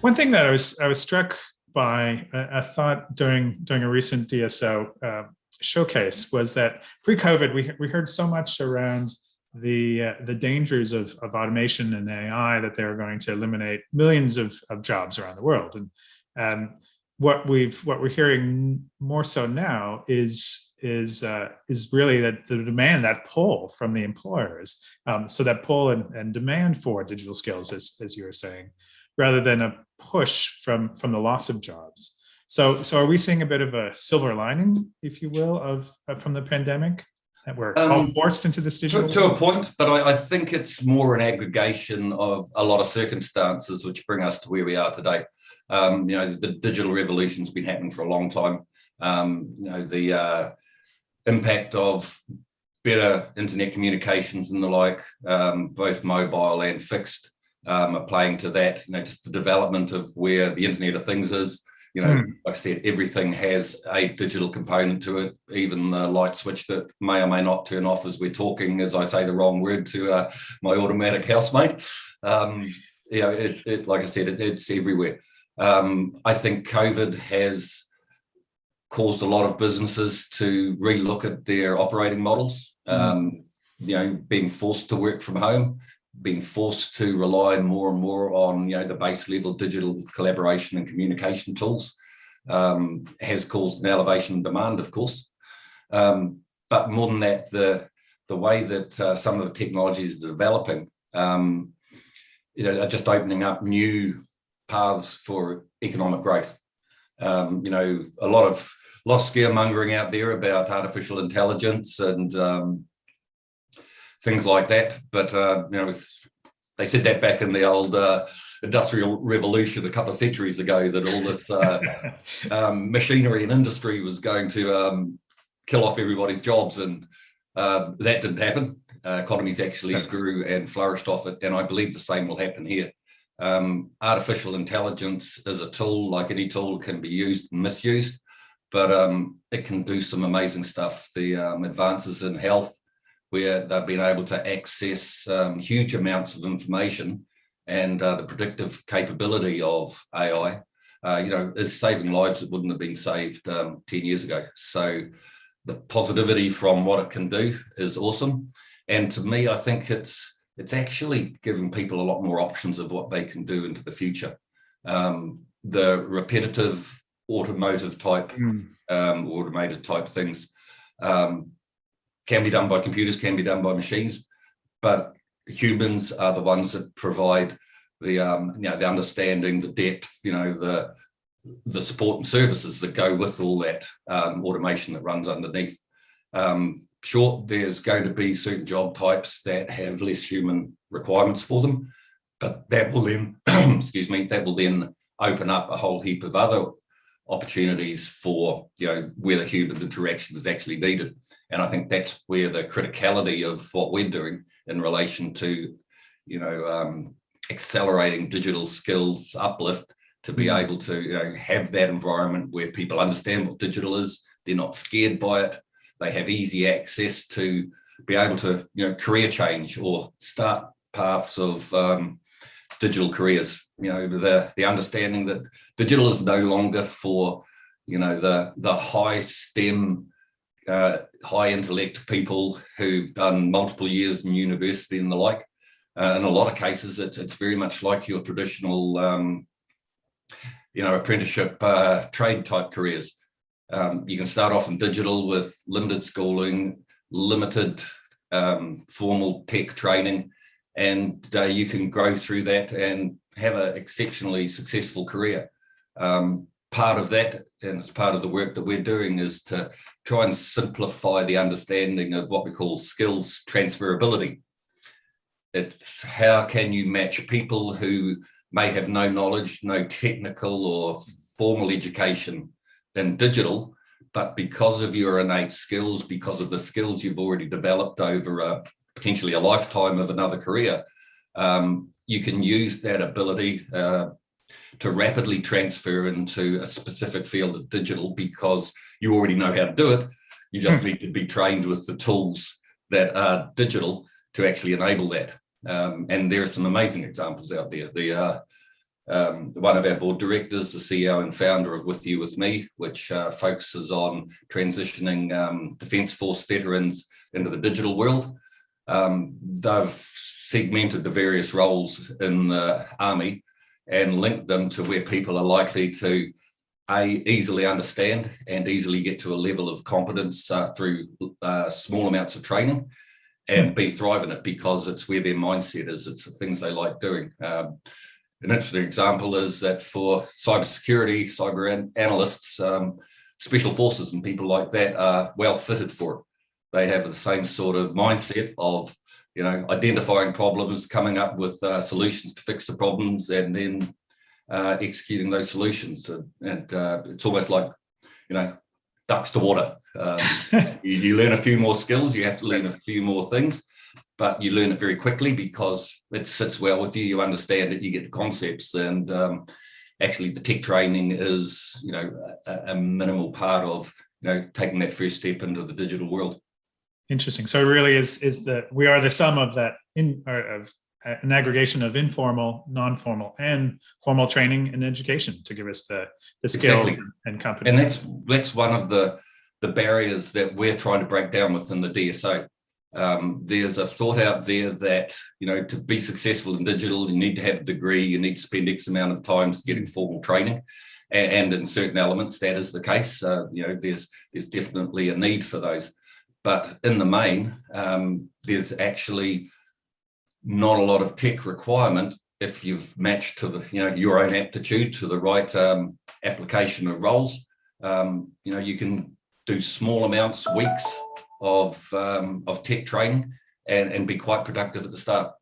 One thing that I was struck by, I thought during a recent DSO showcase was that pre-COVID we heard so much around the dangers of automation and AI, that they're going to eliminate millions of jobs around the world, and what we're hearing more so now is really that the demand, that pull from the employers, so that pull and demand for digital skills, as you were saying, rather than a push from the loss of jobs. So are we seeing a bit of a silver lining, if you will, from the pandemic, that we're all forced into this digital? To a point, but I think it's more an aggregation of a lot of circumstances which bring us to where we are today. The digital revolution's been happening for a long time. The impact of better internet communications and the like, both mobile and fixed, are playing to that. Just the development of where the Internet of Things is. Like I said, everything has a digital component to it, even the light switch that may or may not turn off as we're talking, as I say the wrong word to my automatic housemate. Like I said, it's everywhere. I think COVID has caused a lot of businesses to relook at their operating models, being forced to work from home, being forced to rely more and more on the base level digital collaboration and communication tools, has caused an elevation in demand, of course. But more than that, the way that some of the technologies are developing, are just opening up new paths for economic growth. A lot of scaremongering out there about artificial intelligence and things like that, but they said that back in the old industrial revolution a couple of centuries ago, that all this machinery and industry was going to kill off everybody's jobs, and that didn't happen. Economies actually grew and flourished off it, and I believe the same will happen here. Artificial intelligence is a tool, like any tool, can be used and misused, but it can do some amazing stuff. The advances in health, where they've been able to access huge amounts of information, and the predictive capability of AI, is saving lives that wouldn't have been saved 10 years ago. So the positivity from what it can do is awesome. And to me, I think it's actually giving people a lot more options of what they can do into the future. The repetitive automated type things can be done by computers, can be done by machines, but humans are the ones that provide the the understanding, the depth, the support and services that go with all that automation that runs underneath. Sure, there's going to be certain job types that have less human requirements for them, but that will then, that will then open up a whole heap of other opportunities for, where the human interaction is actually needed. And I think that's where the criticality of what we're doing in relation to, accelerating digital skills uplift, to be able to, have that environment where people understand what digital is, they're not scared by it, they have easy access to be able to, career change or start paths of digital careers. The understanding that digital is no longer for, the high STEM, high intellect people who've done multiple years in university and the like. In a lot of cases, it's very much like your traditional, apprenticeship trade type careers. You can start off in digital with limited schooling, limited formal tech training, and you can grow through that and have an exceptionally successful career. Part of that, and it's part of the work that we're doing, is to try and simplify the understanding of what we call skills transferability. It's how can you match people who may have no knowledge, no technical or formal education in digital, but because of your innate skills, because of the skills you've already developed over potentially a lifetime of another career, you can use that ability to rapidly transfer into a specific field of digital, because you already know how to do it. You just need to be trained with the tools that are digital to actually enable that. And there are some amazing examples out there. One of our board directors, the CEO and founder of With You With Me, which focuses on transitioning Defence Force veterans into the digital world. They've segmented the various roles in the Army and linked them to where people are likely to easily understand and easily get to a level of competence through small amounts of training, and B, thrive in it because it's where their mindset is. It's the things they like doing. An interesting example is that for cybersecurity, cyber analysts, special forces and people like that are well fitted for it. They have the same sort of mindset of, identifying problems, coming up with solutions to fix the problems, and then executing those solutions. And it's almost like, ducks to water. You learn a few more skills, you have to learn a few more things, but you learn it very quickly because it sits well with you. You understand it, you get the concepts, and actually the tech training is, a minimal part of, taking that first step into the digital world. Interesting. So it really we are the sum of that of an aggregation of informal, non-formal, and formal training and education to give us the skills exactly. and competencies. And that's one of the barriers that we're trying to break down within the DSO. There's a thought out there that, to be successful in digital, you need to have a degree, you need to spend X amount of time getting formal training. And in certain elements, that is the case. There's definitely a need for those. But in the main, there's actually not a lot of tech requirement if you've matched to your own aptitude to the right application of roles. You can do small amounts, weeks of tech training, and be quite productive at the start.